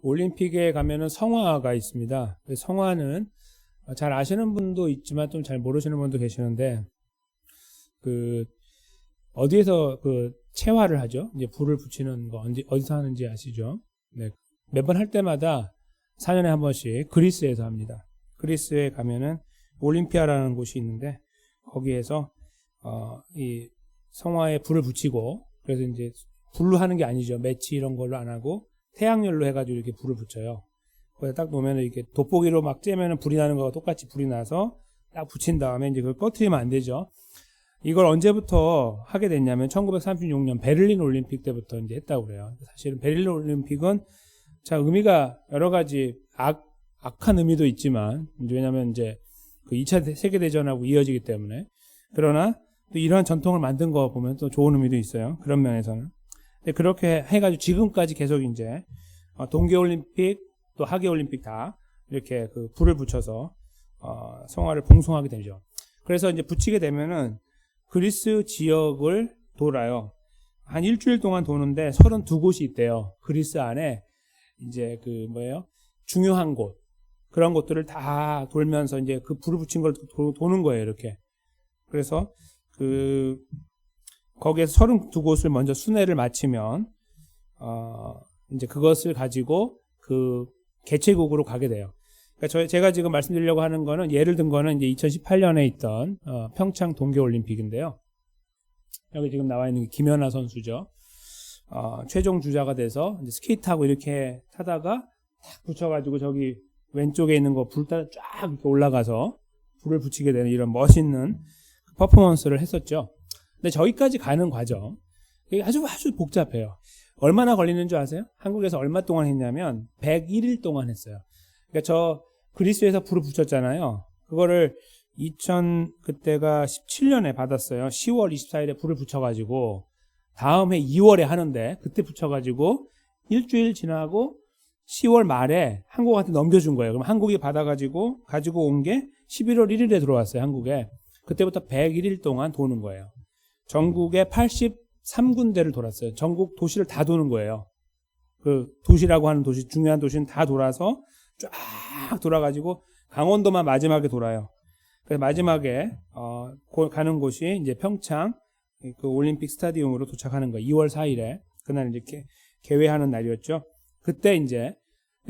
올림픽에 가면은 성화가 있습니다. 성화는 잘 아시는 분도 있지만 좀 잘 모르시는 분도 계시는데, 어디에서 체화를 하죠? 이제 불을 붙이는 거 어디서 하는지 아시죠? 네. 매번 할 때마다 4년에 한 번씩 그리스에서 합니다. 그리스에 가면은 올림피아라는 곳이 있는데, 거기에서 이 성화에 불을 붙이고, 그래서 이제 불로 하는 게 아니죠. 매치 이런 걸로 안 하고 태양열로 해가지고 이렇게 불을 붙여요. 거기다 딱 놓으면 이렇게 돋보기로 막 쬐면은 불이 나는 거와 똑같이 불이 나서 딱 붙인 다음에 이제 그걸 꺼트리면 안 되죠. 이걸 언제부터 하게 됐냐면 1936년 베를린 올림픽 때부터 이제 했다고 그래요. 사실은 베를린 올림픽은 자, 의미가 여러 가지 악한 의미도 있지만, 왜냐면 이제 그 2차 세계대전하고 이어지기 때문에. 그러나 또 이러한 전통을 만든 거 보면 또 좋은 의미도 있어요. 그런 면에서는. 그렇게 해가지고 지금까지 계속 이제 동계올림픽 또 하계올림픽 다 이렇게 불을 붙여서 성화를 봉송하게 되죠. 그래서 이제 붙이게 되면은 그리스 지역을 돌아요. 한 일주일 동안 도는데 32곳이 있대요. 그리스 안에 이제 중요한 곳, 그런 곳들을 다 돌면서 이제 그 불을 붙인 걸 도는 거예요, 이렇게. 그래서 거기에서 32곳을 먼저 순회를 마치면 이제 그것을 가지고 개최국으로 가게 돼요. 그러니까 제가 지금 말씀드리려고 하는 거는, 예를 든 거는 이제 2018년에 있던 평창 동계올림픽인데요. 여기 지금 나와 있는 게 김연아 선수죠. 최종 주자가 돼서 이제 스케이트하고 이렇게 타다가 탁 붙여가지고 저기 왼쪽에 있는 거 불 따라 쫙 이렇게 올라가서 불을 붙이게 되는 이런 멋있는 퍼포먼스를 했었죠. 근데 저기까지 가는 과정, 이게 아주 복잡해요. 얼마나 걸리는 줄 아세요? 한국에서 얼마 동안 했냐면 101일 동안 했어요. 그러니까 저 그리스에서 불을 붙였잖아요. 그거를 그때가 17년에 받았어요. 10월 24일에 불을 붙여가지고 다음 해 2월에 하는데, 그때 붙여가지고 일주일 지나고 10월 말에 한국한테 넘겨준 거예요. 그럼 한국이 받아가지고 가지고 온 게 11월 1일에 들어왔어요, 한국에. 그때부터 101일 동안 도는 거예요. 전국에 83군데를 돌았어요. 전국 도시를 다 도는 거예요. 도시라고 하는 도시, 중요한 도시는 다 돌아서 쫙 돌아가지고 강원도만 마지막에 돌아요. 그래서 마지막에 가는 곳이 이제 평창 올림픽 스타디움으로 도착하는 거예요. 2월 4일에. 그날 이제 개회하는 날이었죠. 그때 이제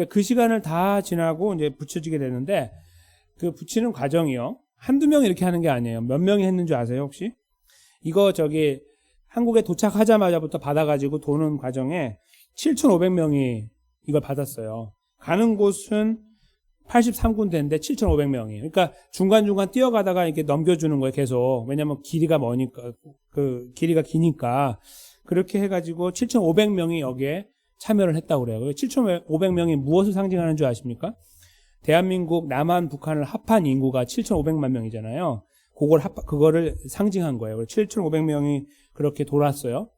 그 시간을 다 지나고 이제 붙여지게 되는데, 그 붙이는 과정이요, 한두 명 이렇게 하는 게 아니에요. 몇 명이 했는 줄 아세요, 혹시? 이거 한국에 도착하자마자부터 받아가지고 도는 과정에 7,500명이 이걸 받았어요. 가는 곳은 83군데인데 7,500명이. 그러니까 중간중간 뛰어가다가 이렇게 넘겨주는 거예요, 계속. 왜냐면 길이가 머니까, 길이가 기니까. 그렇게 해가지고 7,500명이 여기에 참여를 했다고 그래요. 7,500명이 무엇을 상징하는 줄 아십니까? 대한민국, 남한, 북한을 합한 인구가 7,500만 명이잖아요. 그거를 상징한 거예요. 7,500명이 그렇게 돌았어요.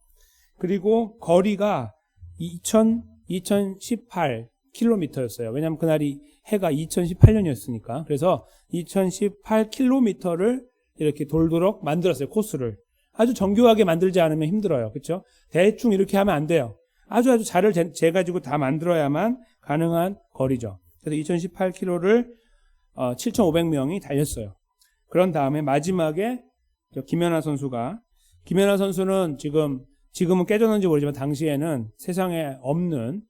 그리고 거리가 2018km였어요. 왜냐하면 그날이 해가 2018년이었으니까. 그래서 2018km를 이렇게 돌도록 만들었어요, 코스를. 아주 정교하게 만들지 않으면 힘들어요. 그렇죠? 대충 이렇게 하면 안 돼요. 아주 잘을 재가지고 다 만들어야만 가능한 거리죠. 그래서 2018km를 7,500명이 달렸어요. 그런 다음에 마지막에 김연아 선수는 지금은 깨졌는지 모르지만 당시에는 세상에 없는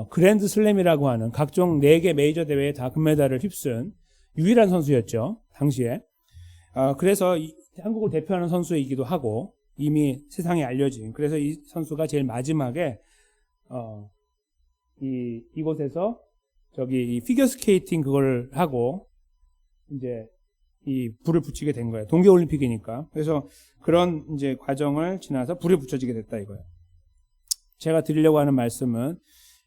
그랜드 슬램이라고 하는 각종 4개 메이저 대회에 다 금메달을 휩쓴 유일한 선수였죠, 당시에. 그래서 한국을 대표하는 선수이기도 하고 이미 세상에 알려진. 그래서 이 선수가 제일 마지막에 이곳에서 이 피겨스케이팅 그걸 하고 이제 이 불을 붙이게 된 거예요. 동계올림픽이니까. 그래서 그런 이제 과정을 지나서 불에 붙여지게 됐다 이거예요. 제가 드리려고 하는 말씀은,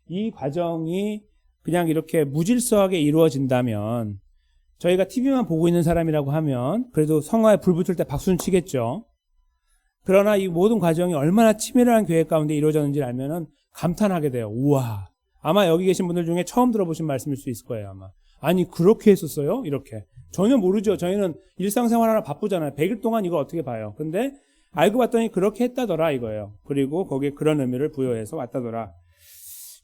이 과정이 그냥 이렇게 무질서하게 이루어진다면, 저희가 TV만 보고 있는 사람이라고 하면 그래도 성화에 불 붙을 때 박수는 치겠죠. 그러나 이 모든 과정이 얼마나 치밀한 계획 가운데 이루어졌는지를 알면은 감탄하게 돼요. 우와. 아마 여기 계신 분들 중에 처음 들어보신 말씀일 수 있을 거예요, 아마. 아니, 그렇게 했었어요? 이렇게. 전혀 모르죠. 저희는 일상생활 하나 바쁘잖아요. 100일 동안 이걸 어떻게 봐요. 근데 알고 봤더니 그렇게 했다더라 이거예요. 그리고 거기에 그런 의미를 부여해서 왔다더라.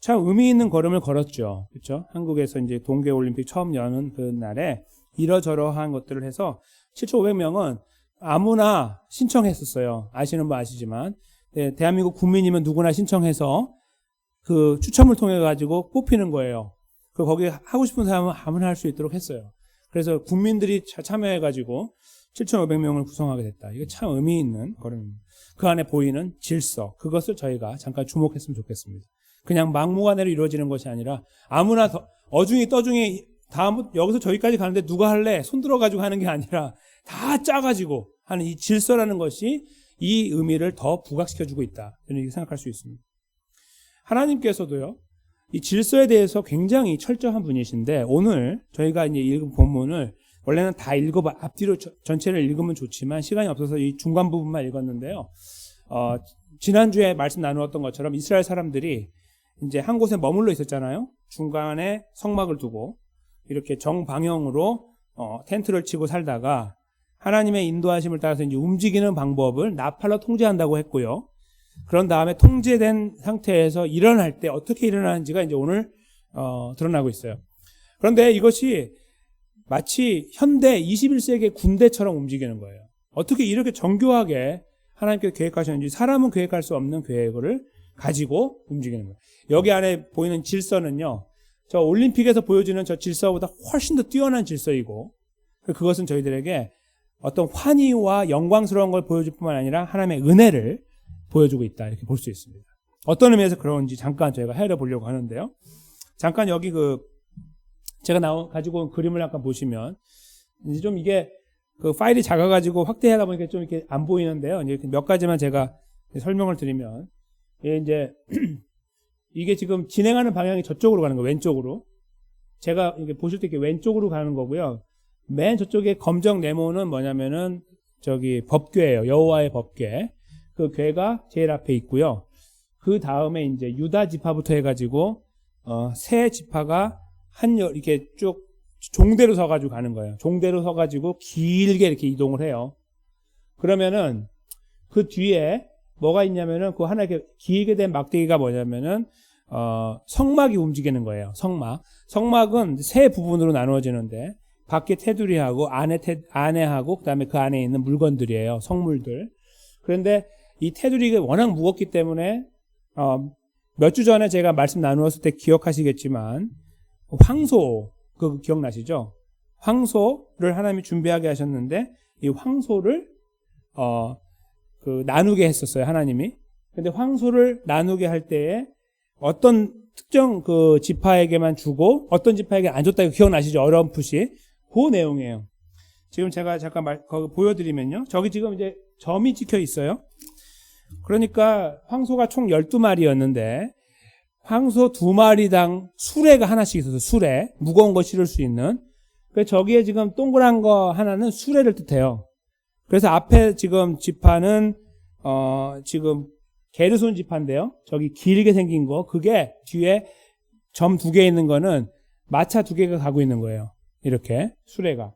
참 의미 있는 걸음을 걸었죠. 그렇죠? 한국에서 이제 동계올림픽 처음 여는 그 날에 이러저러한 것들을 해서 7,500명은 아무나 신청했었어요. 아시는 분 아시지만. 네, 대한민국 국민이면 누구나 신청해서 그 추첨을 통해 가지고 뽑히는 거예요. 그 거기 하고 싶은 사람은 아무나 할 수 있도록 했어요. 그래서 국민들이 참여해 가지고 7,500명을 구성하게 됐다. 이게 참 의미 있는 걸음입니다. 그 안에 보이는 질서, 그것을 저희가 잠깐 주목했으면 좋겠습니다. 그냥 막무가내로 이루어지는 것이 아니라 아무나 어중이 떠중이 다음 여기서 저기까지 가는데 누가 할래? 손 들어가지고 하는 게 아니라 다 짜가지고 하는 이 질서라는 것이 이 의미를 더 부각시켜주고 있다. 저는 이렇게 생각할 수 있습니다. 하나님께서도요, 이 질서에 대해서 굉장히 철저한 분이신데 오늘 저희가 이제 읽은 본문을 원래는 다 읽어봐 앞뒤로 전체를 읽으면 좋지만 시간이 없어서 이 중간 부분만 읽었는데요. 지난주에 말씀 나누었던 것처럼 이스라엘 사람들이 이제 한 곳에 머물러 있었잖아요. 중간에 성막을 두고 이렇게 정방향으로 텐트를 치고 살다가 하나님의 인도하심을 따라서 이제 움직이는 방법을 나팔로 통제한다고 했고요. 그런 다음에 통제된 상태에서 일어날 때 어떻게 일어나는지가 이제 오늘 드러나고 있어요. 그런데 이것이 마치 현대 21세기 군대처럼 움직이는 거예요. 어떻게 이렇게 정교하게 하나님께서 계획하셨는지 사람은 계획할 수 없는 계획을 가지고 움직이는 거예요. 여기 안에 보이는 질서는요, 저 올림픽에서 보여주는 저 질서보다 훨씬 더 뛰어난 질서이고 그것은 저희들에게 어떤 환희와 영광스러운 걸 보여줄 뿐만 아니라 하나님의 은혜를 보여주고 있다, 이렇게 볼 수 있습니다. 어떤 의미에서 그런지 잠깐 저희가 헤아려 보려고 하는데요. 잠깐 여기 제가 가지고 온 그림을 약간 보시면 이제 좀 이게 그 파일이 작아가지고 확대하다 보니까 좀 이렇게 안 보이는데요. 이제 몇 가지만 제가 설명을 드리면 이제 이게 지금 진행하는 방향이 저쪽으로 가는 거예요. 왼쪽으로. 제가 이게 보실 때 이렇게 왼쪽으로 가는 거고요. 맨 저쪽에 검정 네모는 뭐냐면은 저기 법궤예요. 여호와의 법궤. 그 궤가 제일 앞에 있고요. 그 다음에 이제 유다 지파부터 해가지고 세 지파가 이렇게 쭉 종대로 서가지고 가는 거예요. 종대로 서가지고 길게 이렇게 이동을 해요. 그러면은 그 뒤에 뭐가 있냐면은 그 하나 이렇게 길게 된 막대기가 뭐냐면은 성막이 움직이는 거예요. 성막은 세 부분으로 나누어지는데 밖에 테두리하고 안에하고 그다음에 그 안에 있는 물건들이에요. 성물들. 그런데 이 테두리가 워낙 무겁기 때문에 몇 주 전에 제가 말씀 나누었을 때 기억하시겠지만 황소 그거 기억나시죠? 황소를 하나님이 준비하게 하셨는데 이 황소를 나누게 했었어요, 하나님이. 근데 황소를 나누게 할 때에 어떤 특정 그 지파에게만 주고 어떤 지파에게 안 줬다, 이거 기억나시죠? 어렴풋이. 그 내용이에요. 지금 제가 잠깐 거기 보여드리면요. 저기 지금 이제 점이 찍혀 있어요. 그러니까 황소가 총 12마리였는데 황소 2마리당 수레가 하나씩 있어서 수레, 무거운 거 실을 수 있는. 그래서 저기에 지금 동그란 거 하나는 수레를 뜻해요. 그래서 앞에 지금 지파는 지금 게르손 지파인데요. 저기 길게 생긴 거, 그게 뒤에 점 2개 있는 거는 마차 2개가 가고 있는 거예요. 이렇게 수레가.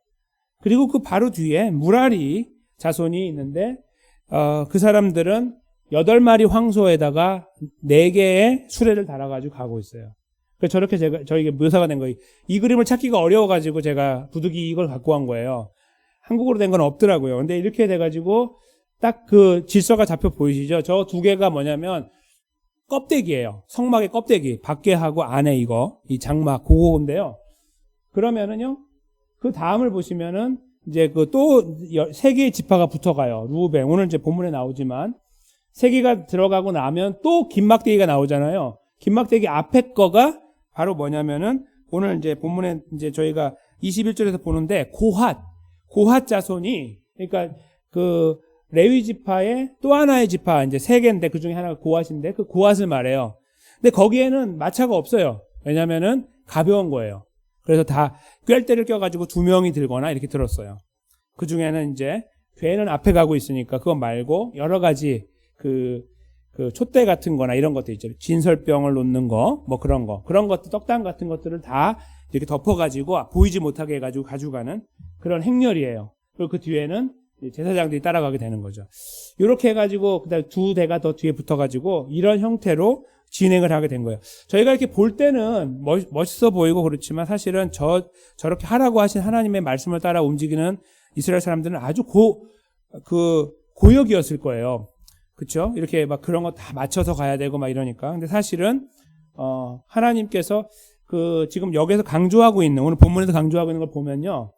그리고 그 바로 뒤에 무라리 자손이 있는데 그 사람들은 8마리 황소에다가 4개의 수레를 달아가지고 가고 있어요. 그래서 저렇게 저에게 묘사가 된 거예요. 이 그림을 찾기가 어려워가지고 제가 부득이 이걸 갖고 간 거예요. 한국어로 된 건 없더라고요. 근데 이렇게 돼가지고 딱 그 질서가 잡혀 보이시죠? 저 2개가 뭐냐면 껍데기예요. 성막의 껍데기. 밖에 하고 안에 이 장막, 그거인데요. 그러면은요, 그 다음을 보시면은 이제 또 3개의 지파가 붙어가요. 루벤. 오늘 이제 본문에 나오지만 3개가 들어가고 나면 또 긴 막대기가 나오잖아요. 긴 막대기 앞에 거가 바로 뭐냐면은 오늘 이제 본문에 이제 저희가 21절에서 보는데 고핫 자손이, 그러니까 그 레위 지파의 또 하나의 지파, 이제 3개인데 그 중에 하나가 고핫인데 그 고핫을 말해요. 근데 거기에는 마차가 없어요. 왜냐면은 가벼운 거예요. 그래서 다 꿰대를 껴가지고 2명이 들거나 이렇게 들었어요. 그 중에는 이제 괴는 앞에 가고 있으니까 그거 말고 여러 가지 그 촛대 같은 거나 이런 것도 있죠. 진설병을 놓는 거, 뭐 그런 것들, 떡당 같은 것들을 다 이렇게 덮어가지고 보이지 못하게 해가지고 가져가는 그런 행렬이에요. 그리고 그 뒤에는 제사장들이 따라가게 되는 거죠. 이렇게 해가지고 그다음 2대가 더 뒤에 붙어가지고 이런 형태로 진행을 하게 된 거예요. 저희가 이렇게 볼 때는 멋있어 보이고 그렇지만 사실은 저렇게 하라고 하신 하나님의 말씀을 따라 움직이는 이스라엘 사람들은 아주 고역이었을 거예요. 그렇죠? 이렇게 막 그런 거 다 맞춰서 가야 되고 막 이러니까. 근데 사실은 하나님께서 지금 여기서 강조하고 있는, 오늘 본문에서 강조하고 있는 걸 보면요,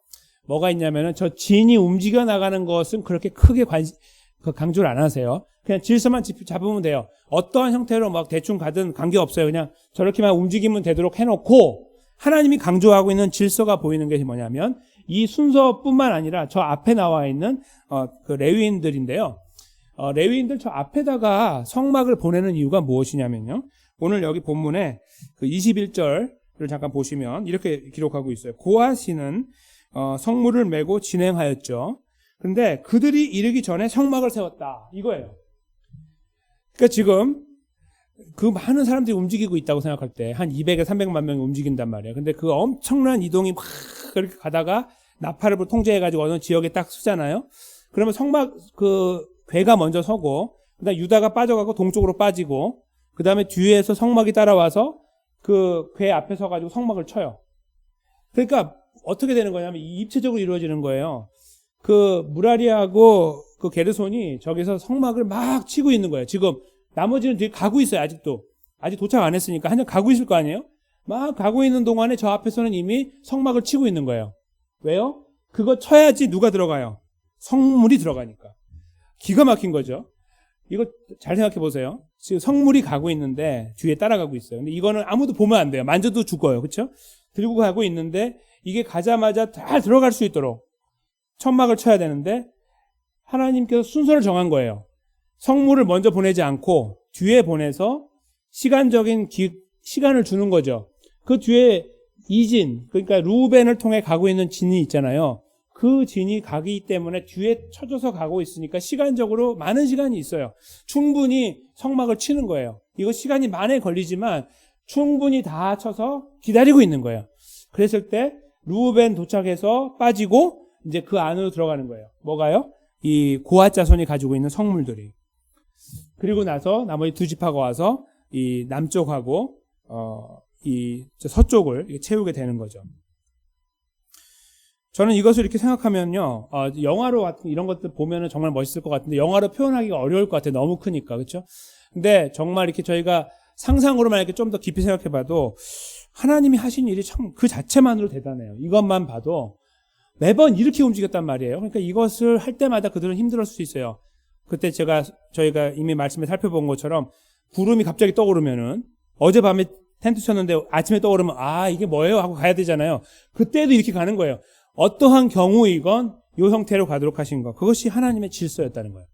뭐가 있냐면은 저 진이 움직여 나가는 것은 그렇게 크게 강조를 안 하세요. 그냥 질서만 잡으면 돼요. 어떠한 형태로 막 대충 가든 관계없어요. 그냥 저렇게만 움직이면 되도록 해놓고, 하나님이 강조하고 있는 질서가 보이는 게 뭐냐면 이 순서뿐만 아니라 저 앞에 나와 있는 그 레위인들인데요. 레위인들 저 앞에다가 성막을 보내는 이유가 무엇이냐면요, 오늘 여기 본문에 그 21절을 잠깐 보시면 이렇게 기록하고 있어요. 고핫이는 성물을 메고 진행하였죠. 그런데 그들이 이르기 전에 성막을 세웠다, 이거예요. 그러니까 지금 그 많은 사람들이 움직이고 있다고 생각할 때 한 200에서 300만 명이 움직인단 말이에요. 근데 그 엄청난 이동이 막 그렇게 가다가 나팔을 통제해가지고 어느 지역에 딱 서잖아요. 그러면 성막 괴가 먼저 서고, 그다음 유다가 빠져가고 동쪽으로 빠지고, 그 다음에 뒤에서 성막이 따라와서 그 괴 앞에 서가지고 성막을 쳐요. 그러니까 어떻게 되는 거냐면 입체적으로 이루어지는 거예요. 그 무라리하고 그 게르손이 저기서 성막을 막 치고 있는 거예요. 지금 나머지는 뒤에 가고 있어요. 아직 도착 안 했으니까 한참 가고 있을 거 아니에요. 막 가고 있는 동안에 저 앞에서는 이미 성막을 치고 있는 거예요. 왜요? 그거 쳐야지 누가 들어가요? 성물이 들어가니까. 기가 막힌 거죠. 이거 잘 생각해 보세요. 지금 성물이 가고 있는데 뒤에 따라가고 있어요. 근데 이거는 아무도 보면 안 돼요. 만져도 죽어요. 그렇죠? 들고 가고 있는데 이게 가자마자 다 들어갈 수 있도록 천막을 쳐야 되는데 하나님께서 순서를 정한 거예요. 성물을 먼저 보내지 않고 뒤에 보내서 시간적인 시간을 주는 거죠. 그 뒤에 이진, 그러니까 루벤을 통해 가고 있는 진이 있잖아요. 그 진이 가기 때문에 뒤에 쳐줘서 가고 있으니까 시간적으로 많은 시간이 있어요. 충분히 성막을 치는 거예요. 이거 시간이 많이 걸리지만 충분히 다 쳐서 기다리고 있는 거예요. 그랬을 때 루벤 도착해서 빠지고 이제 그 안으로 들어가는 거예요. 뭐가요? 이 고핫 자손이 가지고 있는 성물들이. 그리고 나서 나머지 두 지파가 와서 이 남쪽하고 이 서쪽을 채우게 되는 거죠. 저는 이것을 이렇게 생각하면요, 영화로 같은 이런 것들 보면은 정말 멋있을 것 같은데 영화로 표현하기가 어려울 것 같아요. 너무 크니까. 그렇죠? 근데 정말 이렇게 저희가 상상으로만 이렇게 좀 더 깊이 생각해봐도 하나님이 하신 일이 참 그 자체만으로 대단해요. 이것만 봐도 매번 이렇게 움직였단 말이에요. 그러니까 이것을 할 때마다 그들은 힘들었을 수 있어요. 그때 저희가 이미 말씀에 살펴본 것처럼 구름이 갑자기 떠오르면은 어젯밤에 텐트 쳤는데 아침에 떠오르면 이게 뭐예요? 하고 가야 되잖아요. 그때도 이렇게 가는 거예요. 어떠한 경우이건 이 형태로 가도록 하신 것. 그것이 하나님의 질서였다는 거예요.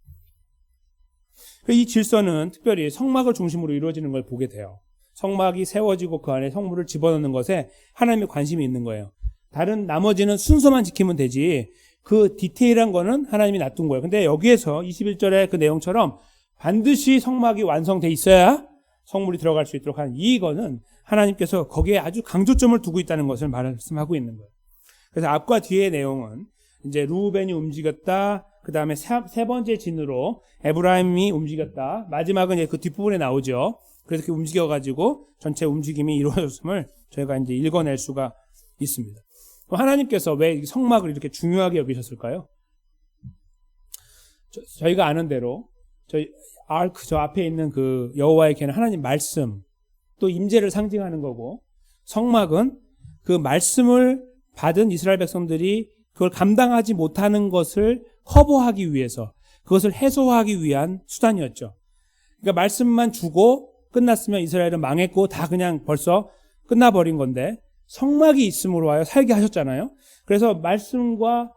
이 질서는 특별히 성막을 중심으로 이루어지는 걸 보게 돼요. 성막이 세워지고 그 안에 성물을 집어넣는 것에 하나님의 관심이 있는 거예요. 다른 나머지는 순서만 지키면 되지 그 디테일한 거는 하나님이 놔둔 거예요. 근데 여기에서 21절의 그 내용처럼 반드시 성막이 완성돼 있어야 성물이 들어갈 수 있도록 하는 이거는 하나님께서 거기에 아주 강조점을 두고 있다는 것을 말씀하고 있는 거예요. 그래서 앞과 뒤의 내용은 이제 루벤이 움직였다. 그 다음에 세 번째 진으로 에브라임이 움직였다. 마지막은 이제 그 뒷부분에 나오죠. 그래서 이렇게 움직여가지고 전체 움직임이 이루어졌음을 저희가 이제 읽어낼 수가 있습니다. 하나님께서 왜 성막을 이렇게 중요하게 여기셨을까요? 저희가 아는 대로 저희 아크 저 앞에 있는 그 여호와의 궤는 하나님 말씀 또 임재를 상징하는 거고, 성막은 그 말씀을 받은 이스라엘 백성들이 그걸 감당하지 못하는 것을 커버하기 위해서, 그것을 해소하기 위한 수단이었죠. 그러니까 말씀만 주고 끝났으면 이스라엘은 망했고 다 그냥 벌써 끝나버린 건데 성막이 있음으로 하여 살게 하셨잖아요. 그래서 말씀과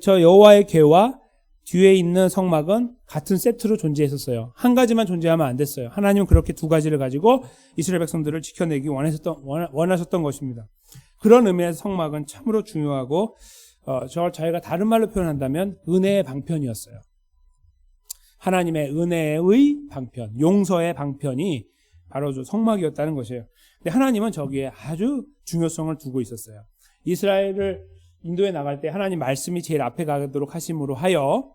저 여호와의 궤와 뒤에 있는 성막은 같은 세트로 존재했었어요. 한 가지만 존재하면 안 됐어요. 하나님은 그렇게 두 가지를 가지고 이스라엘 백성들을 지켜내기 원하셨던 것입니다. 그런 의미에서 성막은 참으로 중요하고 저희가 다른 말로 표현한다면 은혜의 방편이었어요. 하나님의 은혜의 방편, 용서의 방편이 바로 저 성막이었다는 것이에요. 근데 하나님은 저기에 아주 중요성을 두고 있었어요. 이스라엘을 인도에 나갈 때 하나님 말씀이 제일 앞에 가도록 하심으로 하여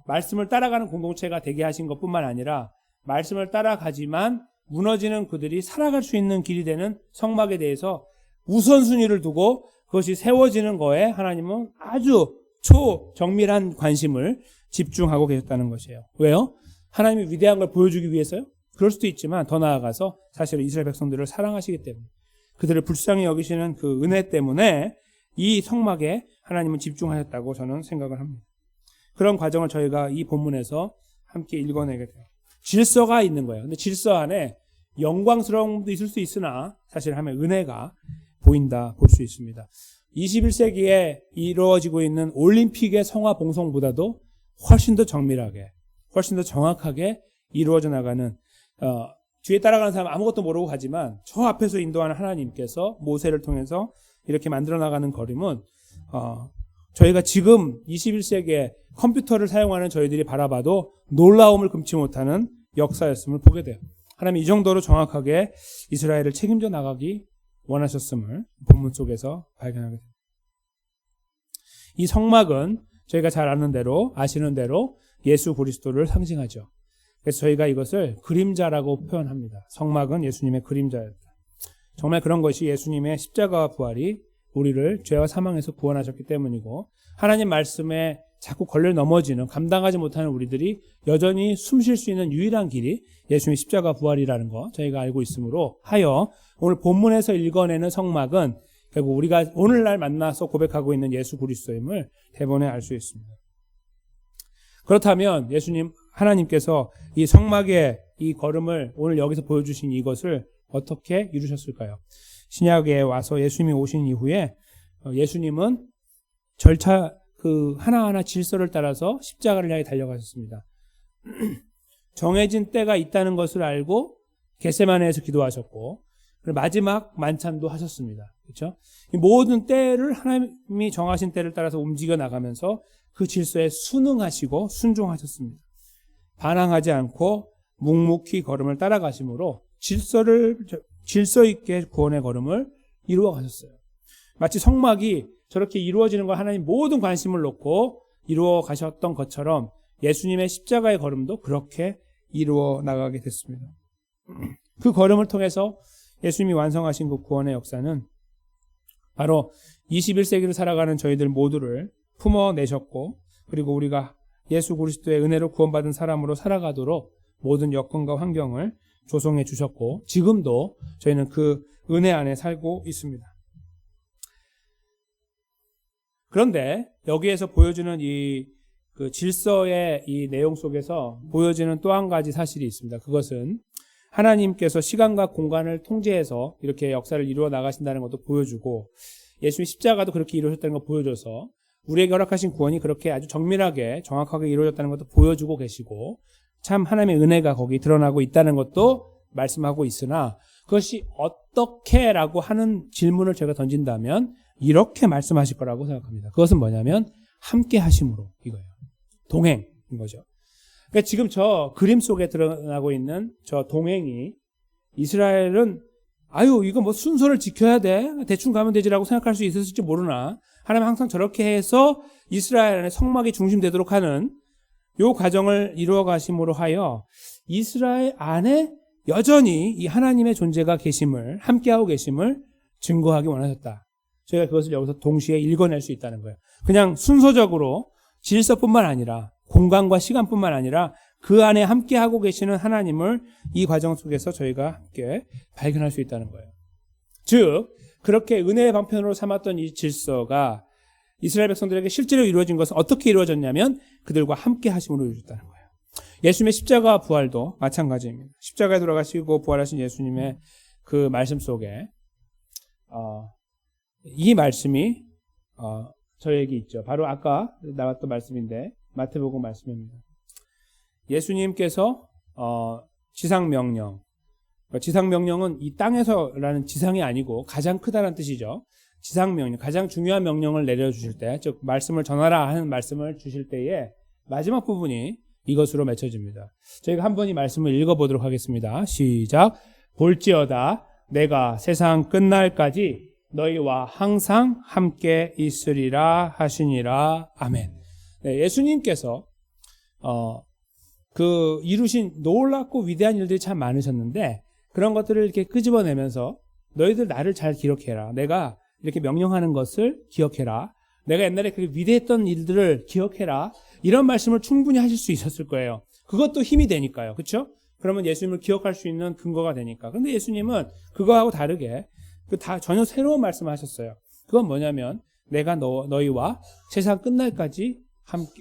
말씀을 따라가는 공동체가 되게 하신 것뿐만 아니라 말씀을 따라가지만 무너지는 그들이 살아갈 수 있는 길이 되는 성막에 대해서 우선순위를 두고 그것이 세워지는 거에 하나님은 아주 초정밀한 관심을 집중하고 계셨다는 것이에요. 왜요? 하나님이 위대한 걸 보여주기 위해서요? 그럴 수도 있지만 더 나아가서 사실은 이스라엘 백성들을 사랑하시기 때문에, 그들을 불쌍히 여기시는 그 은혜 때문에 이 성막에 하나님은 집중하셨다고 저는 생각을 합니다. 그런 과정을 저희가 이 본문에서 함께 읽어내게 돼요. 질서가 있는 거예요. 근데 질서 안에 영광스러움도 있을 수 있으나 사실 하면 은혜가 보인다 볼 수 있습니다. 21세기에 이루어지고 있는 올림픽의 성화 봉송보다도 훨씬 더 정밀하게, 훨씬 더 정확하게 이루어져 나가는, 뒤에 따라가는 사람은 아무것도 모르고 가지만 저 앞에서 인도하는 하나님께서 모세를 통해서 이렇게 만들어 나가는 걸음은 저희가 지금 21세기에 컴퓨터를 사용하는 저희들이 바라봐도 놀라움을 금치 못하는 역사였음을 보게 돼요. 하나님 이 정도로 정확하게 이스라엘을 책임져 나가기 원하셨음을 본문 속에서 발견하게 됩니다. 이 성막은 저희가 잘 아시는 대로 예수 그리스도를 상징하죠. 그래서 저희가 이것을 그림자라고 표현합니다. 성막은 예수님의 그림자였다. 정말 그런 것이 예수님의 십자가와 부활이 우리를 죄와 사망에서 구원하셨기 때문이고, 하나님 말씀에 자꾸 걸려 넘어지는, 감당하지 못하는 우리들이 여전히 숨 쉴 수 있는 유일한 길이 예수님의 십자가 부활이라는 거 저희가 알고 있으므로 하여 오늘 본문에서 읽어내는 성막은 결국 우리가 오늘날 만나서 고백하고 있는 예수 그리스도임을 대본에 알 수 있습니다. 그렇다면 하나님께서 이 성막의 이 걸음을 오늘 여기서 보여주신 이것을 어떻게 이루셨을까요? 신약에 와서 예수님이 오신 이후에 예수님은 절차 하나하나 질서를 따라서 십자가를 향해 달려가셨습니다. 정해진 때가 있다는 것을 알고 겟세마네에서 기도하셨고, 그리고 마지막 만찬도 하셨습니다. 그렇죠? 이 모든 때를 하나님이 정하신 때를 따라서 움직여 나가면서 그 질서에 순응하시고 순종하셨습니다. 반항하지 않고 묵묵히 걸음을 따라가심으로 질서 있게 구원의 걸음을 이루어 가셨어요. 마치 성막이 저렇게 이루어지는 걸 하나님 모든 관심을 놓고 이루어 가셨던 것처럼 예수님의 십자가의 걸음도 그렇게 이루어 나가게 됐습니다. 그 걸음을 통해서 예수님이 완성하신 그 구원의 역사는 바로 21세기를 살아가는 저희들 모두를 품어내셨고, 그리고 우리가 예수 그리스도의 은혜로 구원받은 사람으로 살아가도록 모든 여건과 환경을 조성해 주셨고, 지금도 저희는 그 은혜 안에 살고 있습니다. 그런데 여기에서 보여주는 그 질서의 이 내용 속에서 보여지는 또 한 가지 사실이 있습니다. 그것은 하나님께서 시간과 공간을 통제해서 이렇게 역사를 이루어 나가신다는 것도 보여주고, 예수의 십자가도 그렇게 이루어졌다는 걸 보여줘서 우리에게 허락하신 구원이 그렇게 아주 정밀하게 정확하게 이루어졌다는 것도 보여주고 계시고, 참 하나님의 은혜가 거기 드러나고 있다는 것도 말씀하고 있으나, 그것이 어떻게라고 하는 질문을 제가 던진다면 이렇게 말씀하실 거라고 생각합니다. 그것은 뭐냐면 함께 하심으로, 이거예요. 동행인 거죠. 그러니까 지금 저 그림 속에 드러나고 있는 저 동행이, 이스라엘은 이거 뭐 순서를 지켜야 돼, 대충 가면 되지라고 생각할 수 있었을지 모르나, 하나님은 항상 저렇게 해서 이스라엘 안에 성막이 중심되도록 하는 요 과정을 이루어 가심으로 하여 이스라엘 안에 여전히 이 하나님의 존재가 계심을, 함께하고 계심을 증거하기 원하셨다. 저희가 그것을 여기서 동시에 읽어낼 수 있다는 거예요. 그냥 순서적으로 질서뿐만 아니라 공간과 시간뿐만 아니라 그 안에 함께하고 계시는 하나님을 이 과정 속에서 저희가 함께 발견할 수 있다는 거예요. 즉 그렇게 은혜의 방편으로 삼았던 이 질서가 이스라엘 백성들에게 실제로 이루어진 것은 어떻게 이루어졌냐면 그들과 함께 하심으로 이루어졌다는 거예요. 예수님의 십자가 부활도 마찬가지입니다. 십자가에 돌아가시고 부활하신 예수님의 그 말씀 속에 이 말씀이 저에게 있죠. 바로 아까 나왔던 말씀인데 마태복음 말씀입니다. 예수님께서 지상명령, 지상명령은 이 땅에서라는 지상이 아니고 가장 크다는 뜻이죠. 지상명령, 가장 중요한 명령을 내려주실 때, 즉 말씀을 전하라 하는 말씀을 주실 때에 마지막 부분이 이것으로 맺혀집니다. 저희가 한번 이 말씀을 읽어보도록 하겠습니다. 시작. 볼지어다 내가 세상 끝날까지 너희와 항상 함께 있으리라 하시니라. 아멘. 네, 예수님께서 그 이루신 놀랍고 위대한 일들이 참 많으셨는데 그런 것들을 이렇게 끄집어내면서 너희들 나를 잘 기억해라. 내가 이렇게 명령하는 것을 기억해라. 내가 옛날에 그 위대했던 일들을 기억해라. 이런 말씀을 충분히 하실 수 있었을 거예요. 그것도 힘이 되니까요. 그렇죠? 그러면 예수님을 기억할 수 있는 근거가 되니까. 근데 예수님은 그거하고 다르게 전혀 새로운 말씀을 하셨어요. 그건 뭐냐면 내가 너희와 세상 끝날까지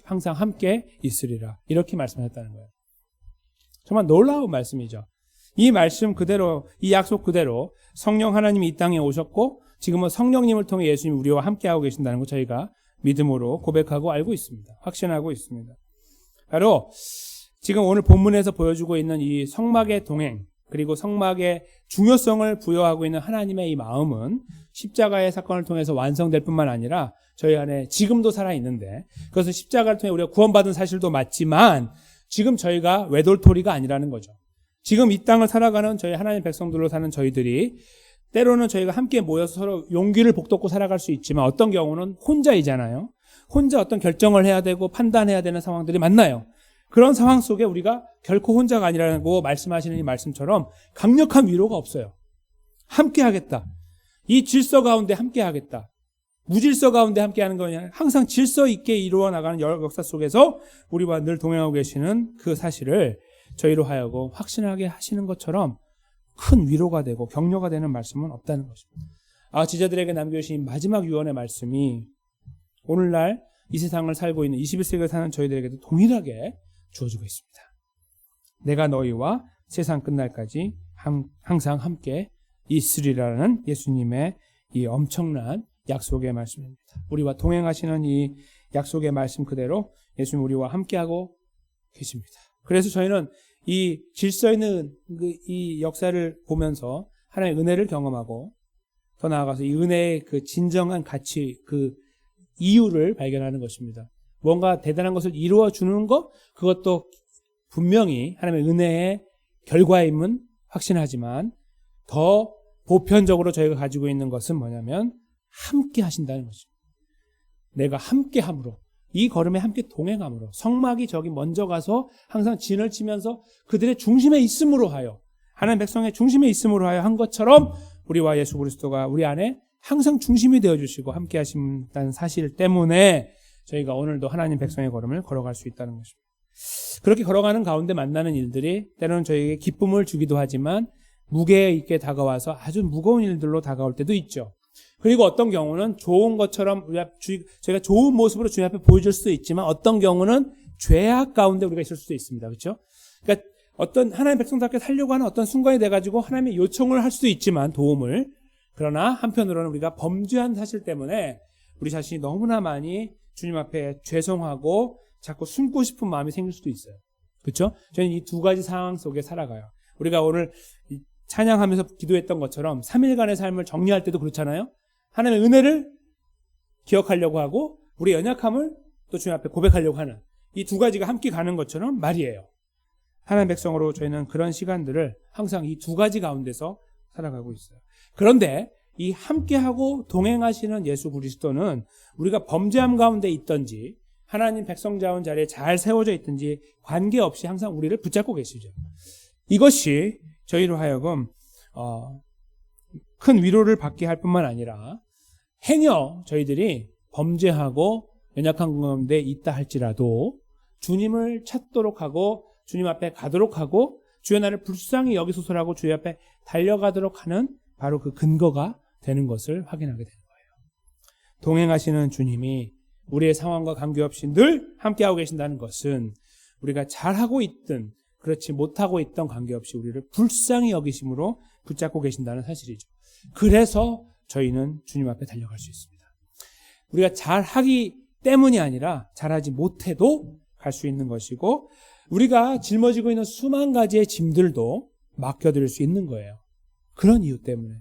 항상 함께 있으리라. 이렇게 말씀하셨다는 거예요. 정말 놀라운 말씀이죠. 이 말씀 그대로, 이 약속 그대로 성령 하나님이 이 땅에 오셨고 지금은 성령님을 통해 예수님이 우리와 함께하고 계신다는 거 저희가 믿음으로 고백하고 알고 있습니다. 확신하고 있습니다. 바로 지금 오늘 본문에서 보여주고 있는 이 성막의 동행, 그리고 성막의 중요성을 부여하고 있는 하나님의 이 마음은 십자가의 사건을 통해서 완성될 뿐만 아니라 저희 안에 지금도 살아있는데, 그것은 십자가를 통해 우리가 구원받은 사실도 맞지만 지금 저희가 외돌토리가 아니라는 거죠. 지금 이 땅을 살아가는 저희 하나님의 백성들로 사는 저희들이 때로는 저희가 함께 모여서 서로 용기를 복돋고 살아갈 수 있지만 어떤 경우는 혼자이잖아요. 혼자 어떤 결정을 해야 되고 판단해야 되는 상황들이 많나요? 그런 상황 속에 우리가 결코 혼자가 아니라고 말씀하시는 이 말씀처럼 강력한 위로가 없어요. 함께 하겠다. 이 질서 가운데 함께 하겠다. 무질서 가운데 함께 하는 거냐? 항상 질서 있게 이루어 나가는 역사 속에서 우리와 늘 동행하고 계시는 그 사실을 저희로 하여금 확신하게 하시는 것처럼 큰 위로가 되고 격려가 되는 말씀은 없다는 것입니다. 지자들에게 남겨주신 마지막 유언의 말씀이 오늘날 이 세상을 살고 있는 21세기를 사는 저희들에게도 동일하게 주어지고 있습니다. 내가 너희와 세상 끝날까지 항상 함께 있으리라는 예수님의 이 엄청난 약속의 말씀입니다. 우리와 동행하시는 이 약속의 말씀 그대로 예수님 우리와 함께하고 계십니다. 그래서 저희는 이 질서 있는 이 역사를 보면서 하나님의 은혜를 경험하고 더 나아가서 이 은혜의 그 진정한 가치, 그 이유를 발견하는 것입니다. 뭔가 대단한 것을 이루어 주는 것, 그것도 분명히 하나님의 은혜의 결과임은 확신하지만 더 보편적으로 저희가 가지고 있는 것은 뭐냐면 함께 하신다는 것입니다. 내가 함께 함으로, 이 걸음에 함께 동행함으로, 성막이 저기 먼저 가서 항상 진을 치면서 그들의 중심에 있음으로 하여, 하나님 백성의 중심에 있음으로 하여 한 것처럼 우리와 예수 그리스도가 우리 안에 항상 중심이 되어주시고 함께 하신다는 사실 때문에 저희가 오늘도 하나님 백성의 걸음을 걸어갈 수 있다는 것입니다. 그렇게 걸어가는 가운데 만나는 일들이 때로는 저희에게 기쁨을 주기도 하지만 무게 있게 다가와서 아주 무거운 일들로 다가올 때도 있죠. 그리고 어떤 경우는 좋은 것처럼 저희가 좋은 모습으로 주님 앞에 보여줄 수도 있지만 어떤 경우는 죄악 가운데 우리가 있을 수도 있습니다. 그렇죠? 그러니까 어떤 하나님의 백성답게 살려고 하는 어떤 순간이 돼가지고 하나님의 요청을 할 수도 있지만 도움을, 그러나 한편으로는 우리가 범죄한 사실 때문에 우리 자신이 너무나 많이 주님 앞에 죄송하고 자꾸 숨고 싶은 마음이 생길 수도 있어요. 그렇죠? 저희는 이 두 가지 상황 속에 살아가요. 우리가 오늘 찬양하면서 기도했던 것처럼 3일간의 삶을 정리할 때도 그렇잖아요. 하나님의 은혜를 기억하려고 하고 우리의 연약함을 또 주님 앞에 고백하려고 하는 이 두 가지가 함께 가는 것처럼 말이에요. 하나님의 백성으로 저희는 그런 시간들을 항상 이 두 가지 가운데서 살아가고 있어요. 그런데 이 함께하고 동행하시는 예수 그리스도는 우리가 범죄함 가운데 있든지 하나님 백성자원 자리에 잘 세워져 있든지 관계없이 항상 우리를 붙잡고 계시죠. 이것이 저희로 하여금 큰 위로를 받게 할 뿐만 아니라 행여 저희들이 범죄하고 연약한 가운데 있다 할지라도 주님을 찾도록 하고 주님 앞에 가도록 하고 주의 나를 불쌍히 여기소서라고 주의 앞에 달려가도록 하는 바로 그 근거가 되는 것을 확인하게 되는 거예요. 동행하시는 주님이 우리의 상황과 관계없이 늘 함께하고 계신다는 것은 우리가 잘하고 있든 그렇지 못하고 있던 관계없이 우리를 불쌍히 여기심으로 붙잡고 계신다는 사실이죠. 그래서 저희는 주님 앞에 달려갈 수 있습니다. 우리가 잘하기 때문이 아니라 잘하지 못해도 갈 수 있는 것이고 우리가 짊어지고 있는 수만 가지의 짐들도 맡겨드릴 수 있는 거예요. 그런 이유 때문에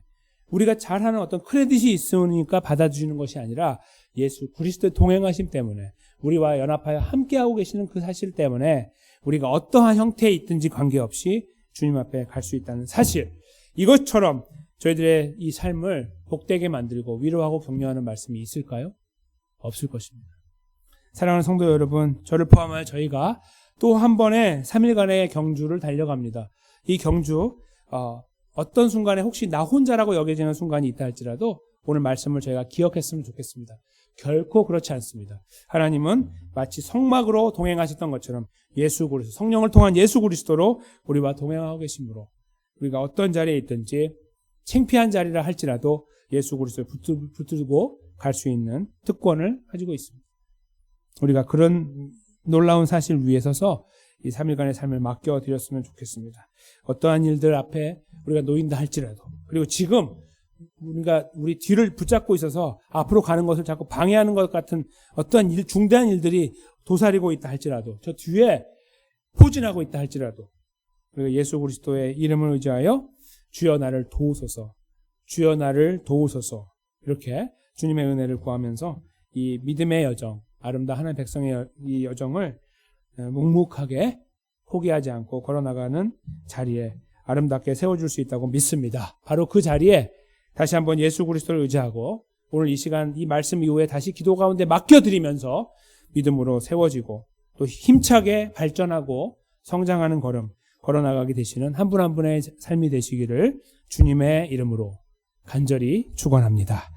우리가 잘하는 어떤 크레딧이 있으니까 받아주시는 것이 아니라 예수 그리스도의 동행하심 때문에 우리와 연합하여 함께하고 계시는 그 사실 때문에 우리가 어떠한 형태에 있든지 관계없이 주님 앞에 갈 수 있다는 사실, 이것처럼 저희들의 이 삶을 복되게 만들고 위로하고 격려하는 말씀이 있을까요? 없을 것입니다. 사랑하는 성도 여러분, 저를 포함하여 저희가 또 한 번의 3일간의 경주를 달려갑니다. 이 경주 어떤 순간에 혹시 나 혼자라고 여겨지는 순간이 있다 할지라도 오늘 말씀을 저희가 기억했으면 좋겠습니다. 결코 그렇지 않습니다. 하나님은 마치 성막으로 동행하셨던 것처럼 예수 그리스도, 성령을 통한 예수 그리스도로 우리와 동행하고 계시므로 우리가 어떤 자리에 있든지 창피한 자리라 할지라도 예수 그리스도를 붙들고 갈 수 있는 특권을 가지고 있습니다. 우리가 그런 놀라운 사실 위에 서서 이 3일간의 삶을 맡겨드렸으면 좋겠습니다. 어떠한 일들 앞에 우리가 놓인다 할지라도, 그리고 지금 우리 뒤를 붙잡고 있어서 앞으로 가는 것을 자꾸 방해하는 것 같은 어떠한 중대한 일들이 도사리고 있다 할지라도, 저 뒤에 포진하고 있다 할지라도 우리가 예수 그리스도의 이름을 의지하여 주여 나를 도우소서, 주여 나를 도우소서, 이렇게 주님의 은혜를 구하면서 이 믿음의 여정, 아름다운 하나님의 백성의 이 여정을 묵묵하게 포기하지 않고 걸어나가는 자리에 아름답게 세워줄 수 있다고 믿습니다. 바로 그 자리에 다시 한번 예수 그리스도를 의지하고 오늘 이 시간 이 말씀 이후에 다시 기도 가운데 맡겨드리면서 믿음으로 세워지고 또 힘차게 발전하고 성장하는 걸음 걸어나가게 되시는 한 분 한 분의 삶이 되시기를 주님의 이름으로 간절히 축원합니다.